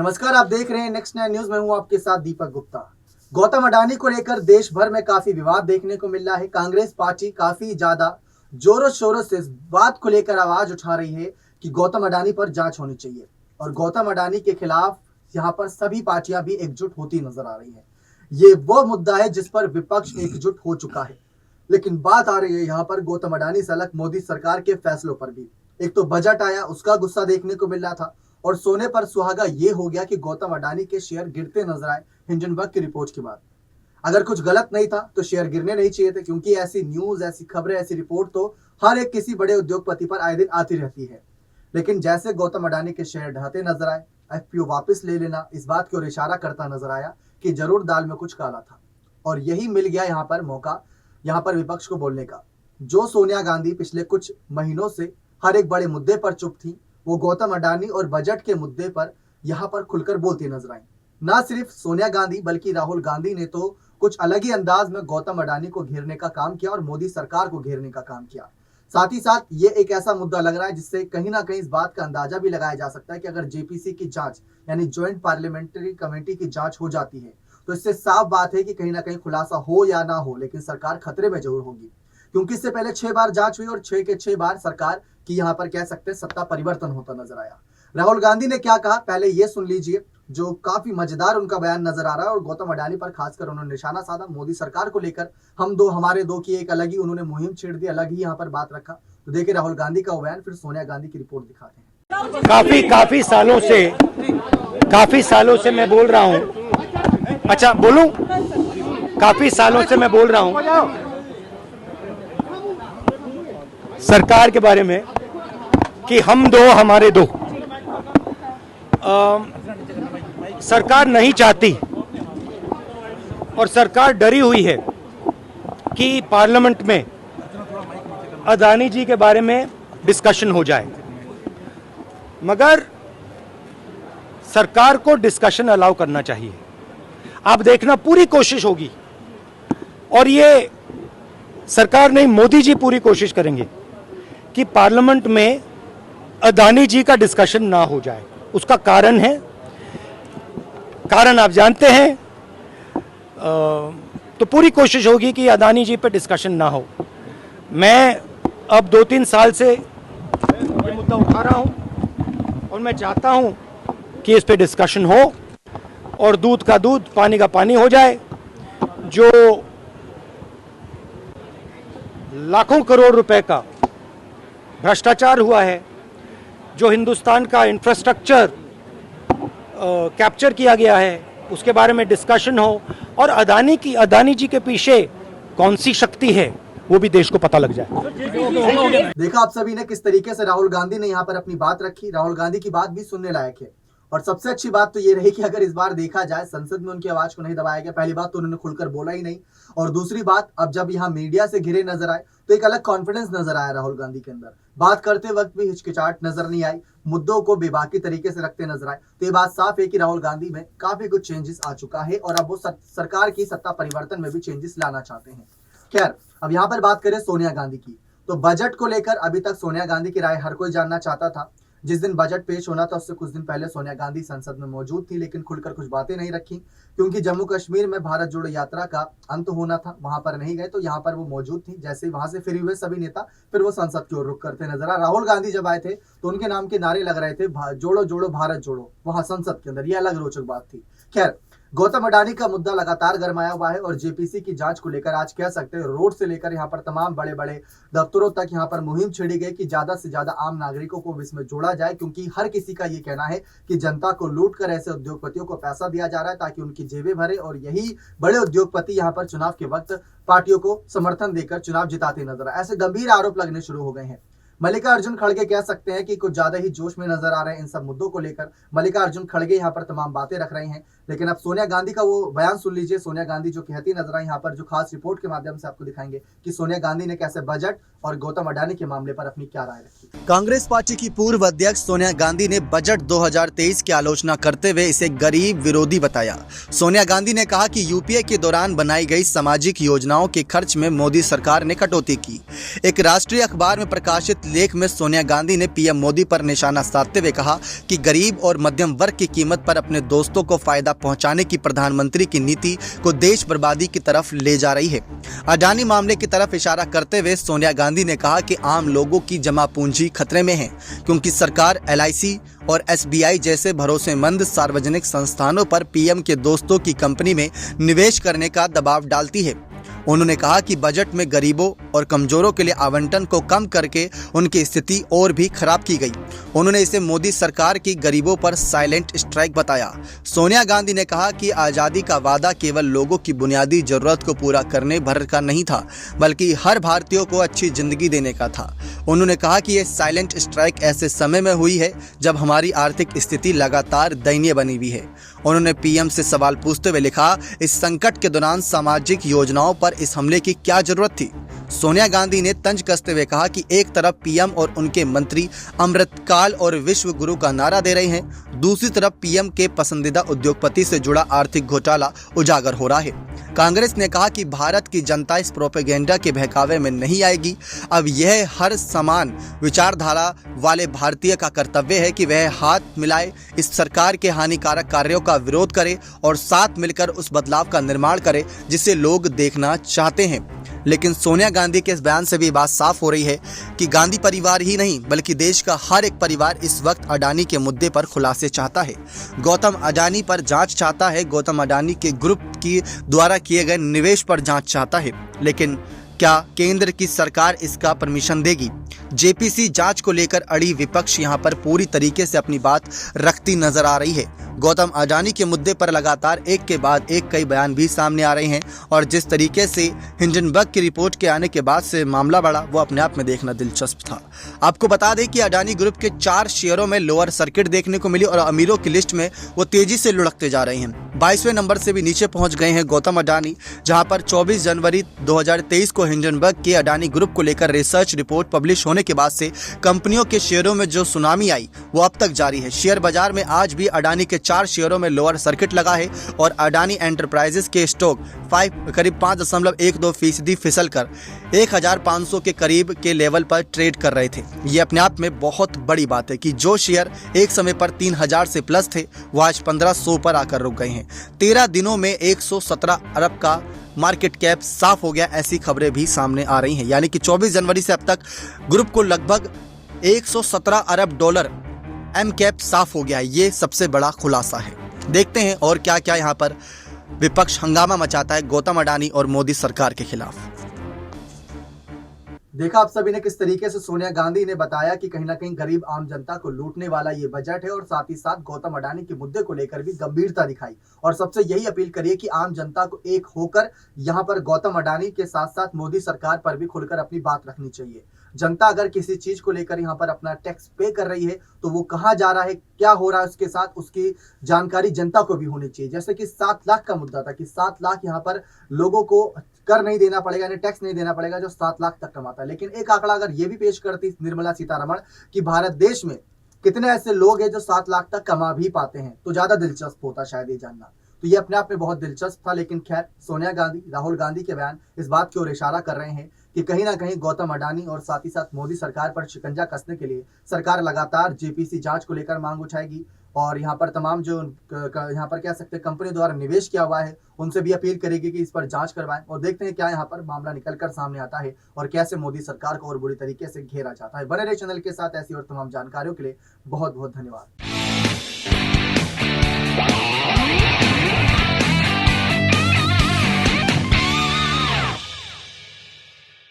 नमस्कार, आप देख रहे हैं नेक्स्ट 9 न्यूज में हूं आपके साथ दीपक गुप्ता। गौतम अडानी को लेकर देश भर में काफी विवाद देखने को मिल रहा है। कांग्रेस पार्टी काफी ज्यादा जोरों शोरों से इस बात को लेकर आवाज उठा रही है कि गौतम अडानी पर जांच होनी चाहिए और गौतम अडानी के खिलाफ यहाँ पर सभी पार्टियां भी एकजुट होती नजर आ रही है। ये वो मुद्दा है जिस पर विपक्ष एकजुट हो चुका है, लेकिन बात आ रही है यहाँ पर गौतम अडानी से अलग मोदी सरकार के फैसलों पर भी। एक तो बजट आया, उसका गुस्सा देखने को मिल रहा था और सोने पर सुहागा ये हो गया कि गौतम अडानी के शेयर गिरते नजर आए हिंडनबर्ग की रिपोर्ट के बाद। अगर कुछ गलत नहीं था तो शेयर गिरने नहीं चाहिए थे, क्योंकि ऐसी न्यूज, ऐसी खबरें, ऐसी रिपोर्ट तो हर एक किसी बड़े उद्योगपति पर आए दिन आती रहती है। लेकिन जैसे गौतम अडानी के शेयर ढहते नजर आए, एफपीओ वापस ले लेना इस बात की ओर इशारा करता नजर आया कि जरूर दाल में कुछ काला था और यही मिल गया यहाँ पर मौका, यहाँ पर विपक्ष को बोलने का। जो सोनिया गांधी पिछले कुछ महीनों से हर एक बड़े मुद्दे पर चुप थी, वो गौतम अडानी और बजट के मुद्दे पर यहाँ पर खुलकर बोलती नजर आई। ना सिर्फ सोनिया गांधी बल्कि राहुल गांधी ने तो कुछ अलग ही अंदाज में गौतम अडानी को घेरने का काम किया और मोदी सरकार को घेरने का काम किया। साथ ही साथ ये एक ऐसा मुद्दा लग रहा है जिससे कहीं ना कहीं इस बात का अंदाजा भी लगाया जा सकता है कि अगर जेपीसी की जांच यानी ज्वाइंट पार्लियामेंट्री कमेटी की जांच हो जाती है तो इससे साफ बात है कि कहीं ना कहीं खुलासा हो या ना हो, लेकिन सरकार खतरे में जरूर होगी, क्योंकि इससे पहले 6 बार जांच हुई और 6 के 6 बार सरकार की यहाँ पर कह सकते हैं सत्ता परिवर्तन होता नजर आया। राहुल गांधी ने क्या कहा, पहले ये सुन लीजिए, जो काफी मजेदार उनका बयान नजर आ रहा है और गौतम अडानी पर खासकर उन्होंने निशाना साधा। मोदी सरकार को लेकर हमारे दो की एक अलग ही उन्होंने मुहिम छेड़ दी, अलग ही यहाँ पर बात रखा। तो देखिए राहुल गांधी का बयान, फिर सोनिया गांधी की रिपोर्ट दिखाते हैं। काफी सालों से मैं बोल रहा हूँ। अच्छा बोलूं, काफी सालों से मैं बोल रहा हूँ सरकार के बारे में कि हम दो हमारे दो। सरकार नहीं चाहती और सरकार डरी हुई है कि पार्लियामेंट में अडानी जी के बारे में डिस्कशन हो जाए, मगर सरकार को डिस्कशन अलाउ करना चाहिए। आप देखना, पूरी कोशिश होगी और ये सरकार नहीं, मोदी जी पूरी कोशिश करेंगे कि पार्लियामेंट में अडानी जी का डिस्कशन ना हो जाए। उसका कारण है, कारण आप जानते हैं। तो पूरी कोशिश होगी कि अडानी जी पे डिस्कशन ना हो। मैं अब 2-3 साल से ये मुद्दा उठा रहा हूं और मैं चाहता हूं कि इस पे डिस्कशन हो और दूध का दूध, पानी का पानी हो जाए। जो लाखों करोड़ रुपए का भ्रष्टाचार हुआ है, जो हिंदुस्तान का इंफ्रास्ट्रक्चर कैप्चर किया गया है, उसके बारे में डिस्कशन हो और अडानी जी के पीछे कौन सी शक्ति है वो भी देश को पता लग जाए। देखा आप सभी ने किस तरीके से राहुल गांधी ने यहाँ पर अपनी बात रखी। राहुल गांधी की बात भी सुनने लायक है और सबसे अच्छी बात तो ये रही कि अगर इस बार देखा जाए संसद में उनकी आवाज को नहीं दबाया गया। पहली बात तो उन्होंने खुलकर बोला ही नहीं, और दूसरी बात, अब जब यहाँ मीडिया से घिरे नजर आए तो एक अलग कॉन्फिडेंस नजर आया राहुल गांधी के अंदर। बात करते वक्त भी हिचकिचाहट नजर नहीं आई, मुद्दों को बेबाकी तरीके से रखते नजर आए। तो ये बात साफ है कि राहुल गांधी में काफी कुछ चेंजेस आ चुका है और अब वो सरकार की सत्ता परिवर्तन में भी चेंजेस लाना चाहते हैं। खैर, अब यहाँ पर बात करें सोनिया गांधी की, तो बजट को लेकर अभी तक सोनिया गांधी की राय हर कोई जानना चाहता था। जिस दिन बजट पेश होना था उससे कुछ दिन पहले सोनिया गांधी संसद में मौजूद थी, लेकिन खुलकर कुछ बातें नहीं रखी, क्योंकि जम्मू कश्मीर में भारत जोड़ो यात्रा का अंत होना था, वहां पर नहीं गए। तो यहाँ पर वो मौजूद थी। जैसे वहां से फ्री हुए सभी नेता, फिर वो संसद की ओर रुख करते नजर आ। राहुल गांधी जब आए थे तो उनके नाम के नारे लग रहे थे, जोड़ो जोड़ो भारत जोड़ो, वहां संसद के अंदर। ये अलग रोचक बात थी। खैर, गौतम अडानी का मुद्दा लगातार गरमाया हुआ है और जेपीसी की जांच को लेकर आज कह सकते हैं रोड से लेकर यहाँ पर तमाम बड़े बड़े दफ्तरों तक यहाँ पर मुहिम छेड़ी गई कि ज्यादा से ज्यादा आम नागरिकों को इसमें जोड़ा जाए, क्योंकि हर किसी का ये कहना है कि जनता को लूट कर ऐसे उद्योगपतियों को पैसा दिया जा रहा है ताकि उनकी जेबें भरे और यही बड़े उद्योगपति यहाँ पर चुनाव के वक्त पार्टियों को समर्थन देकर चुनाव जिताते नजर आए। ऐसे गंभीर आरोप लगने शुरू हो गए हैं। मल्लिकार्जुन खड़गे कह सकते हैं कि कुछ ज्यादा ही जोश में नजर आ रहे हैं इन सब मुद्दों को लेकर। मल्लिकार्जुन खड़गे यहाँ पर तमाम बातें रख रहे हैं, लेकिन अब सोनिया गांधी का वो बयान सुन लीजिए। सोनिया गांधी जो कहती नजर आई यहाँ पर, जो खास रिपोर्ट के माध्यम से आपको दिखाएंगे कि सोनिया गांधी ने कैसे बजट और गौतम अडानी के मामले पर अपनी क्या राय रखी। कांग्रेस पार्टी की पूर्व अध्यक्ष सोनिया गांधी ने बजट 2023 की आलोचना करते हुए इसे गरीब विरोधी बताया। सोनिया गांधी ने कहा कि यूपीए के दौरान बनाई गई सामाजिक योजनाओं के खर्च में मोदी सरकार ने कटौती की। एक राष्ट्रीय अखबार में प्रकाशित लेख में सोनिया गांधी ने पीएम मोदी पर निशाना साधते हुए कहा कि गरीब और मध्यम वर्ग की कीमत पर अपने दोस्तों को फायदा पहुंचाने की प्रधानमंत्री की नीति को देश बर्बादी की तरफ ले जा रही है। अडानी मामले की तरफ इशारा करते हुए सोनिया गांधी ने कहा कि आम लोगों की जमा पूंजी खतरे में है, क्योंकि सरकार LIC और SBI जैसे भरोसेमंद सार्वजनिक संस्थानों पर पीएम के दोस्तों की कंपनी में निवेश करने का दबाव डालती है। उन्होंने कहा कि बजट में गरीबों और कमजोरों के लिए आवंटन को कम करके उनकी स्थिति और भी खराब की गई। उन्होंने इसे मोदी सरकार की गरीबों पर साइलेंट स्ट्राइक बताया। सोनिया गांधी ने कहा कि आज़ादी का वादा केवल लोगों की बुनियादी जरूरत को पूरा करने भर का नहीं था, बल्कि हर भारतीय को अच्छी जिंदगी देने का था। उन्होंने कहा कि यह साइलेंट स्ट्राइक ऐसे समय में हुई है जब हमारी आर्थिक स्थिति लगातार दयनीय बनी हुई है। उन्होंने पीएम से सवाल पूछते हुए लिखा, इस संकट के दौरान सामाजिक योजनाओं पर इस हमले की क्या जरूरत थी। सोनिया गांधी ने तंज कसते हुए कहा कि एक तरफ पीएम और उनके मंत्री अमृतकाल और विश्व गुरु का नारा दे रहे हैं, दूसरी तरफ पीएम के पसंदीदा उद्योगपति से जुड़ा आर्थिक घोटाला उजागर हो रहा है। कांग्रेस ने कहा कि भारत की जनता इस प्रोपेगेंडा के बहकावे में नहीं आएगी। अब यह हर समान विचारधारा वाले भारतीय का कर्तव्य है कि वह हाथ मिलाए, इस सरकार के हानिकारक कार्यों का विरोध करे और साथ मिलकर उस बदलाव का निर्माण करे जिसे लोग देखना चाहते हैं। लेकिन सोनिया गांधी के इस बयान से भी बात साफ हो रही है कि गांधी परिवार ही नहीं बल्कि देश का हर एक परिवार इस वक्त अडानी के मुद्दे पर खुलासे चाहता है। गौतम अडानी पर जांच चाहता है, गौतम अडानी के ग्रुप की द्वारा किए गए निवेश पर जांच चाहता है। लेकिन क्या केंद्र की सरकार इसका परमिशन देगी? JPC जांच को लेकर अड़ी विपक्ष यहां पर पूरी तरीके से अपनी बात रखती नजर आ रही है। गौतम अडानी के मुद्दे पर लगातार एक के बाद एक कई बयान भी सामने आ रहे हैं और जिस तरीके से हिंडनबर्ग की रिपोर्ट के आने के बाद से मामला बढ़ा वो अपने आप में देखना दिलचस्प था। आपको बता दें कि अडानी ग्रुप के 4 शेयरों में लोअर सर्किट देखने को मिली और अमीरों की लिस्ट में वो तेजी से लुढ़कते जा रहे हैं। 22वें नंबर से भी नीचे पहुंच गए हैं गौतम अडानी, जहां पर 24 जनवरी 2023 को हिंडनबर्ग के अडानी ग्रुप को लेकर रिसर्च रिपोर्ट पब्लिश होने के बाद से कंपनियों के शेयरों में जो सुनामी आई वो अब तक जारी है। शेयर बाजार में आज भी अडानी के 4 शेयरों में लोअर सर्किट लगा है और अडानी एंटरप्राइजेस के स्टॉक करीब 5.12% फिसल कर 1500 के करीब के लेवल पर ट्रेड कर रहे थे। ये अपने आप में बहुत बड़ी बात है कि जो शेयर एक समय पर 3000 से प्लस थे वो आज 1500 पर आकर रुक गए हैं। 13 दिनों में 117 अरब का मार्केट कैप साफ हो गया, ऐसी खबरें भी सामने आ रही हैं। यानी कि 24 जनवरी से अब तक ग्रुप को लगभग 117 अरब डॉलर एम कैप साफ हो गया है। ये सबसे बड़ा खुलासा है। देखते हैं और क्या क्या यहाँ पर विपक्ष हंगामा मचाता है गौतम अडानी और मोदी सरकार के खिलाफ। देखा आप सभी ने किस तरीके से सोनिया गांधी ने बताया कि कहीं ना कहीं गरीब आम जनता को लूटने वाला ये बजट है और साथ ही साथ गौतम अडानी के मुद्दे को लेकर भी गंभीरता दिखाई और सबसे यही अपील करिए कि आम जनता को एक होकर यहाँ पर गौतम अडानी के साथ साथ मोदी सरकार पर भी खुलकर अपनी बात रखनी चाहिए। जनता अगर किसी चीज को लेकर यहाँ पर अपना टैक्स पे कर रही है तो वो कहाँ जा रहा है, क्या हो रहा है उसके साथ, उसकी जानकारी जनता को भी होनी चाहिए। जैसे कि 7 लाख का मुद्दा था कि 7 लाख यहाँ पर लोगों को कर नहीं देना पड़ेगा, यानी टैक्स नहीं देना पड़ेगा जो 7 लाख तक कमाता है। लेकिन एक आंकड़ा अगर ये भी पेश करती निर्मला सीतारमण कि भारत देश में कितने ऐसे लोग हैं जो 7 लाख तक कमा भी पाते हैं, तो ज्यादा दिलचस्प होता शायद ये जानना। तो ये अपने आप में बहुत दिलचस्प था। लेकिन खैर, सोनिया गांधी, राहुल गांधी के बयान इस बात की ओर इशारा कर रहे हैं कि कहीं ना कहीं गौतम अडानी और साथ ही साथ मोदी सरकार पर शिकंजा कसने के लिए सरकार लगातार JPC जांच को लेकर मांग उठाएगी और यहाँ पर तमाम जो यहाँ पर कह सकते हैं कंपनी द्वारा निवेश किया हुआ है उनसे भी अपील करेगी कि इस पर जांच करवाएं। और देखते हैं क्या यहाँ पर मामला निकलकर सामने आता है और कैसे मोदी सरकार को और बुरी तरीके से घेरा जाता है। बने रहे चैनल के साथ ऐसी और तमाम जानकारियों के लिए बहुत बहुत धन्यवाद।